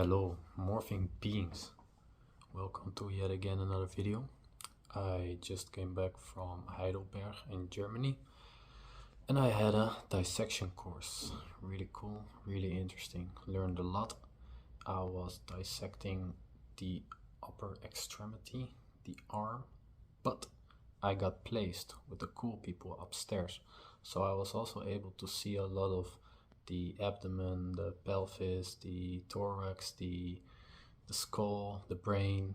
Hello, morphing beings. Welcome to yet again another video. I just came back from Heidelberg in Germany and I had a dissection course. Really cool, really interesting. Learned a lot. I was dissecting the upper extremity, the arm, but I got placed with the cool people upstairs. So I was also able to see a lot of the abdomen, the pelvis, the thorax, the skull, the brain,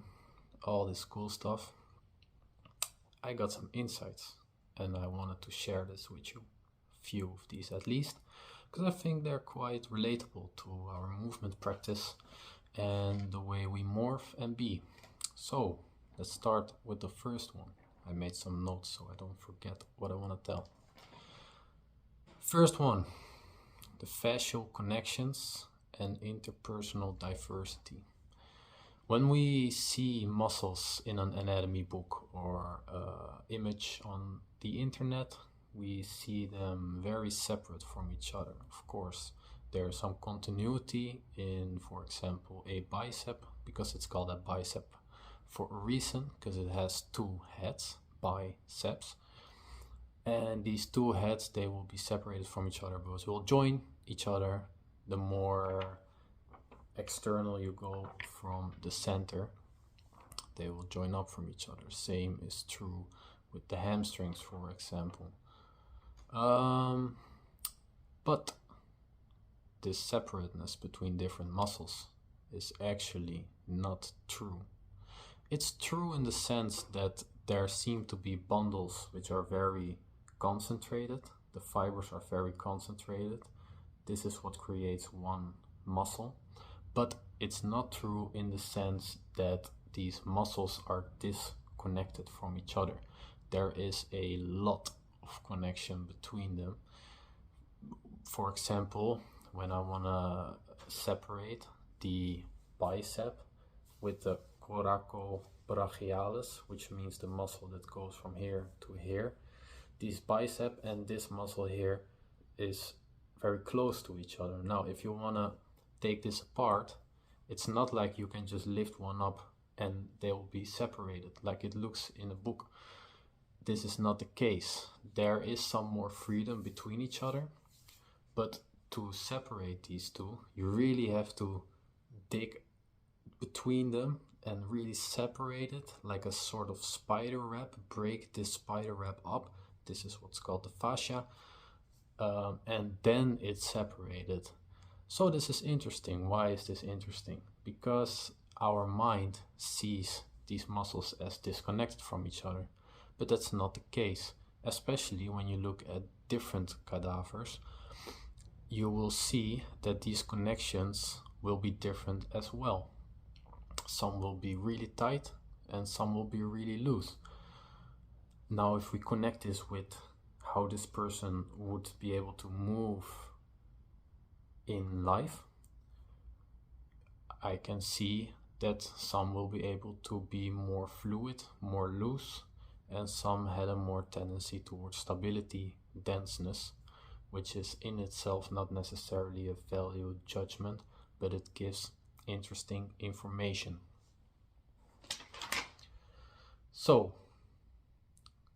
all this cool stuff. I got some insights and I wanted to share this with you, a few of these at least, because I think they're quite relatable to our movement practice and the way we morph and be. So let's start with the first one. I made some notes so I don't forget what I want to tell. First one, the fascial connections and interpersonal diversity. When we see muscles in an anatomy book or image on the internet, we see them very separate from each other. Of course, there's some continuity in, for example, a bicep, because it's called a bicep for a reason, because it has two heads, biceps. And these two heads, they will be separated from each other, but will join each other the more external you go from the center. They will join up from each other. Same is true with the hamstrings, for example. But this separateness between different muscles is actually not true. It's true in the sense that there seem to be bundles which are very concentrated. The fibers are very concentrated. This is what creates one muscle. But it's not true in the sense that these muscles are disconnected from each other. There is a lot of connection between them. For example, when I want to separate the bicep with the coracobrachialis, which means the muscle that goes from here to here, this bicep and this muscle here is very close to each other. Now, if you want to take this apart, it's not like you can just lift one up and they will be separated like it looks in a book. This is not the case. There is some more freedom between each other, but to separate these two, you really have to dig between them and really separate it like a sort of spider web. Break this spider web up. This is what's called the fascia, and then it's separated. So this is interesting. Why is this interesting? Because our mind sees these muscles as disconnected from each other, but that's not the case. Especially when you look at different cadavers, you will see that these connections will be different as well. Some will be really tight and some will be really loose. Now, if we connect this with how this person would be able to move in life, I can see that some will be able to be more fluid, more loose, and some had a more tendency towards stability, denseness, which is in itself not necessarily a value judgment, but it gives interesting information. So,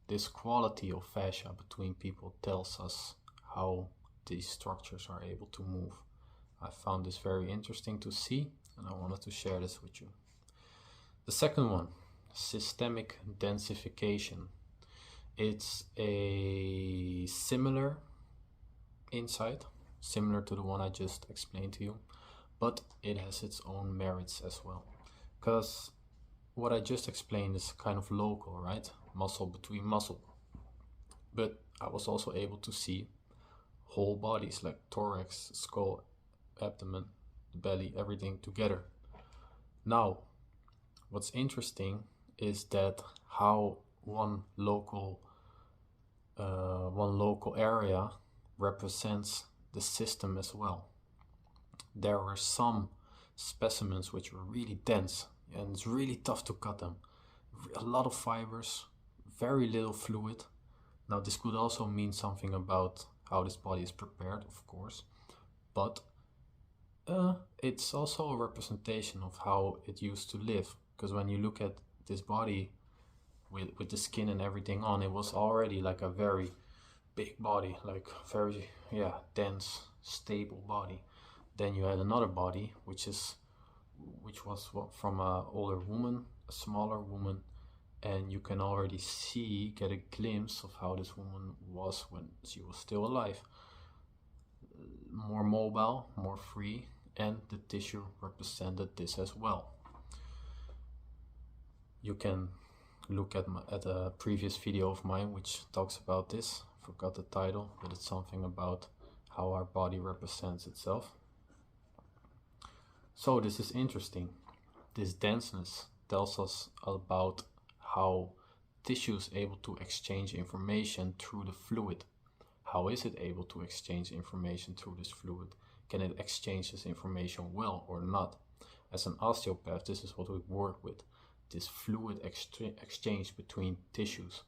this quality of fascia between people tells us how these structures are able to move. I found this very interesting to see and I wanted to share this with you. The second one, systemic densification. It's a similar insight, similar to the one I just explained to you, but it has its own merits as well. Because what I just explained is kind of local, right? Muscle between muscle. But I was also able to see whole bodies like thorax, skull, abdomen, belly, everything together. Now, what's interesting is that how one local area represents the system as well. There were some specimens which were really dense and it's really tough to cut them. A lot of fibers, very little fluid. Now this could also mean something about how this body is prepared, of course, but It's also a representation of how it used to live. Because when you look at this body with the skin and everything on, it was already like a very big body, like very, yeah, dense, stable body. Then you had another body, which was from a older woman, a smaller woman, and you can already get a glimpse of how this woman was when she was still alive. More mobile, more free, and the tissue represented this as well. You can look at a previous video of mine which talks about this. Forgot the title, but it's something about how our body represents itself. So this is interesting. This denseness tells us about how tissue is able to exchange information through the fluid. How is it able to exchange information through this fluid? Can it exchange this information well or not? As an osteopath, this is what we work with. This fluid exchange between tissues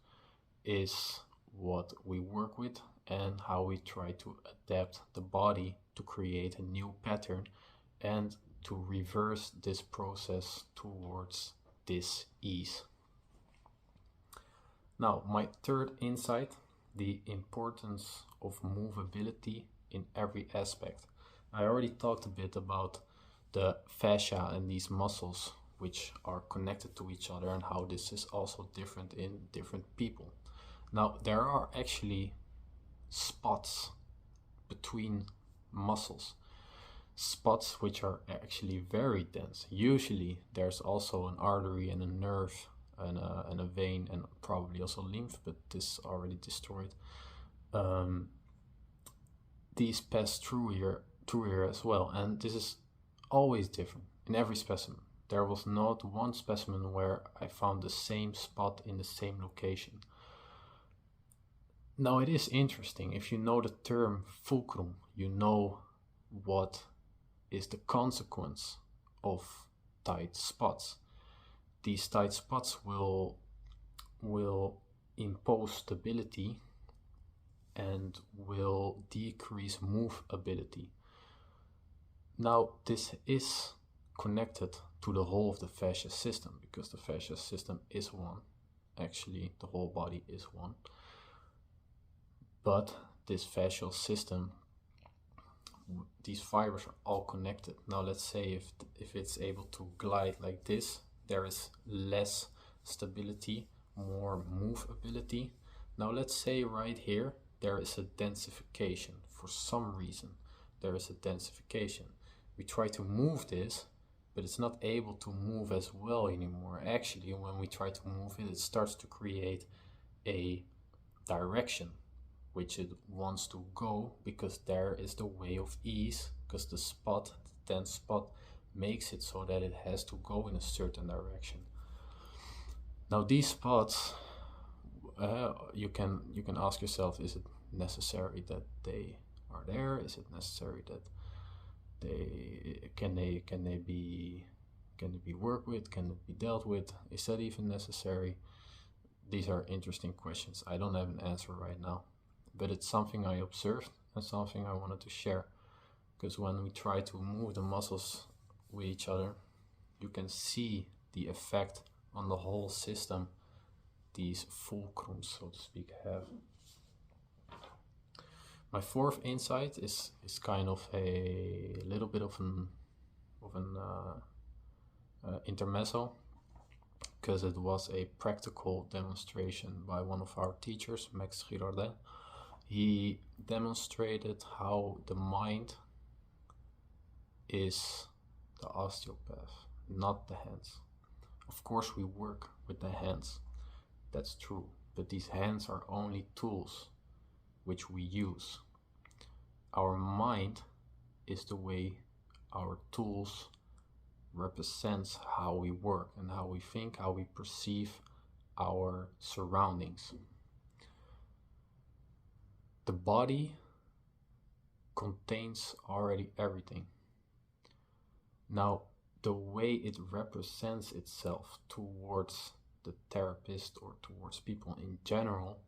is what we work with, and how we try to adapt the body to create a new pattern and to reverse this process towards this ease. Now, my third insight, the importance of movability in every aspect. I already talked a bit about the fascia and these muscles which are connected to each other, and how this is also different in different people. Now, there are actually spots between muscles, spots which are actually very dense. Usually there's also an artery and a nerve and a vein and probably also lymph, but this is already destroyed. These pass through here as well, and this is always different in every specimen. There was not one specimen where I found the same spot in the same location. Now, it is interesting, if you know the term fulcrum, you know what is the consequence of tight spots. These tight spots will impose stability and will decrease movability. Now, this is connected to the whole of the fascia system, because the fascia system is one. Actually, the whole body is one. But this fascial system, these fibers are all connected. Now, let's say if it's able to glide like this, there is less stability, more movability. Now, let's say right here, there is a densification. For some reason, there is a densification. We try to move this, but it's not able to move as well anymore. Actually, when we try to move it, it starts to create a direction which it wants to go, because there is the way of ease, because the dense spot makes it so that it has to go in a certain direction. Now, these spots, you can ask yourself, is it necessary that they are there? Is it necessary that can they be worked with? Can it be dealt with? Is that even necessary? These are interesting questions. I don't have an answer right now, but it's something I observed and something I wanted to share, because when we try to move the muscles with each other, you can see the effect on the whole system these fulcrums, so to speak, have. My fourth insight is kind of a little bit of an intermezzo, because it was a practical demonstration by one of our teachers, Max Girardin. He demonstrated how the mind is the osteopath, not the hands. Of course, we work with the hands, that's true, but these hands are only tools which we use. Our mind is the way our tools represents how we work and how we think, how we perceive our surroundings. The body contains already everything. Now, the way it represents itself towards the therapist or towards people in general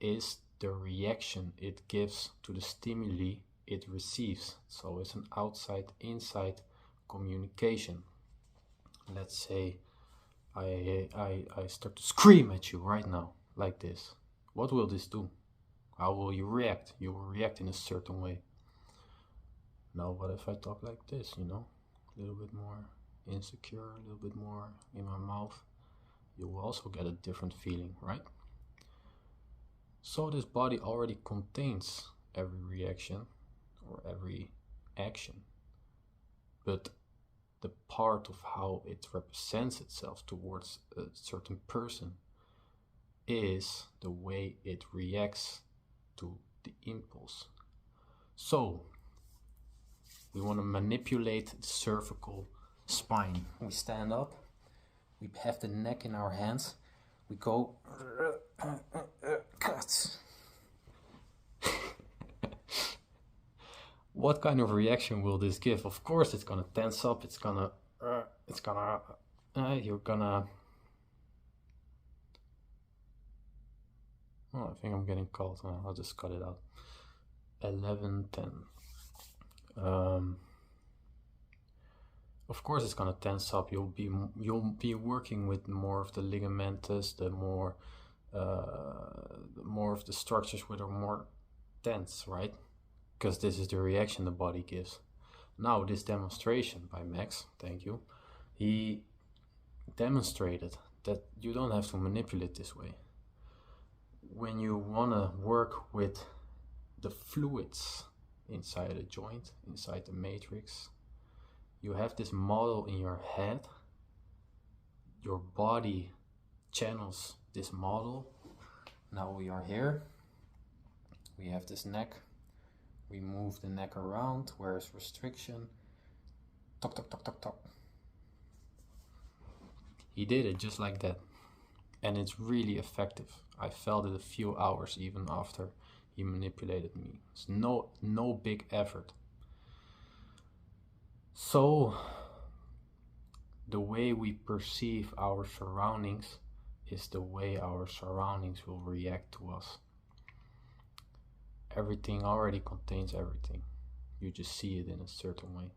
is the reaction it gives to the stimuli it receives. So it's an outside-inside communication. Let's say I start to scream at you right now, like this. What will this do? How will you react? You will react in a certain way. Now, what if I talk like this, a little bit more insecure, a little bit more in my mouth? You will also get a different feeling, right? So this body already contains every reaction or every action, but the part of how it represents itself towards a certain person is the way it reacts to the impulse. So we want to manipulate the cervical spine. We stand up, we have the neck in our hands, we go cuts. What kind of reaction will this give? Of course it's gonna tense up, you're gonna oh, I think I'm getting cold. I'll just cut it out. 11:10. Of course it's gonna tense up. You'll be working with more of the ligamentous, the more of the structures which are more tense, right? Because this is the reaction the body gives. Now this demonstration by Max, thank you, he demonstrated that you don't have to manipulate this way. When you want to work with the fluids inside a joint, inside the matrix, you have this model in your head, your body channels this model. Now we are here, we have this neck, we move the neck around, where is restriction, tock, tock, tock, tock, tock. He did it just like that, and it's really effective. I felt it a few hours even after he manipulated me. It's no big effort. So the way we perceive our surroundings is the way our surroundings will react to us. Everything already contains everything. You just see it in a certain way.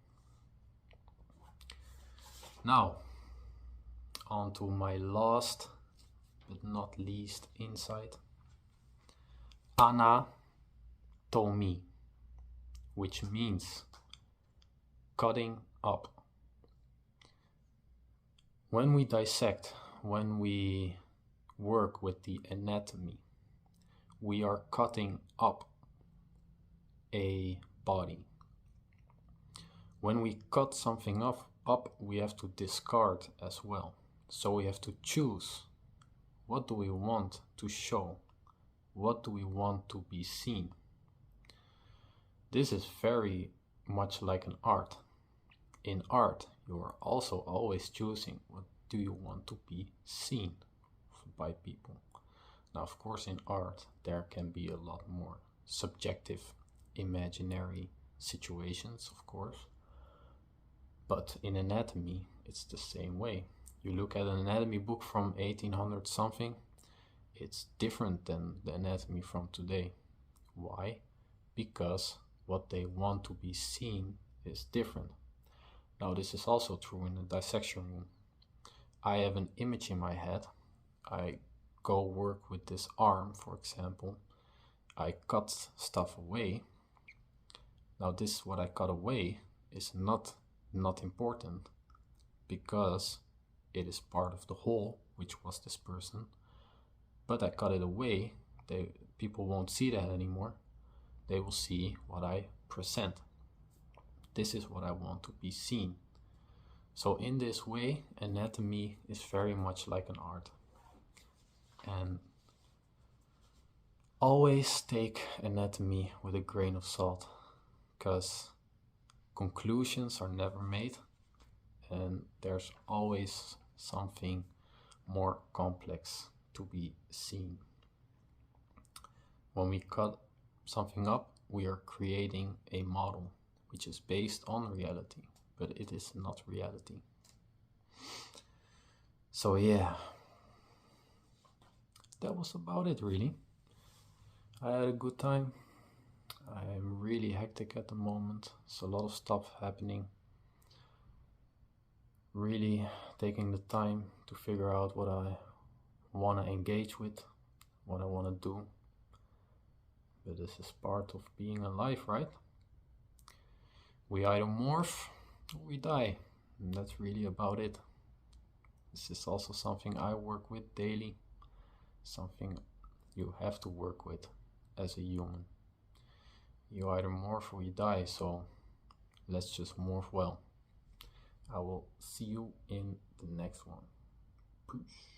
Now, on to my last but not least insight. Anatomy, which means cutting up. When we dissect, when we work with the anatomy, we are cutting up a body. When we cut something up, we have to discard as well. So we have to choose, what do we want to show? What do we want to be seen? This is very much like an art. In art, you are also always choosing, what do you want to be seen by people? Now, of course, in art, there can be a lot more subjective, imaginary situations, of course. But in anatomy, it's the same way. You look at an anatomy book from 1800 something, it's different than the anatomy from today. Why? Because what they want to be seen is different. Now, this is also true in the dissection room. I have an image in my head. I go work with this arm, for example. I cut stuff away. Now, this, what I cut away, is not important, because it is part of the whole, which was this person. But I cut it away. People won't see that anymore. They will see what I present. This is what I want to be seen. So in this way, anatomy is very much like an art. And always take anatomy with a grain of salt, because conclusions are never made, and there's always something more complex to be seen. When we cut something up, we are creating a model which is based on reality, but it is not reality. So yeah, that was about it really. I had a good time. I'm really hectic at the moment. It's a lot of stuff happening. Really taking the time to figure out what I want to engage with, what I want to do. But this is part of being alive, right? We either morph or we die. And that's really about it. This is also something I work with daily. Something you have to work with as a human. You either morph or you die, so let's just morph well. I will see you in the next one. Peace.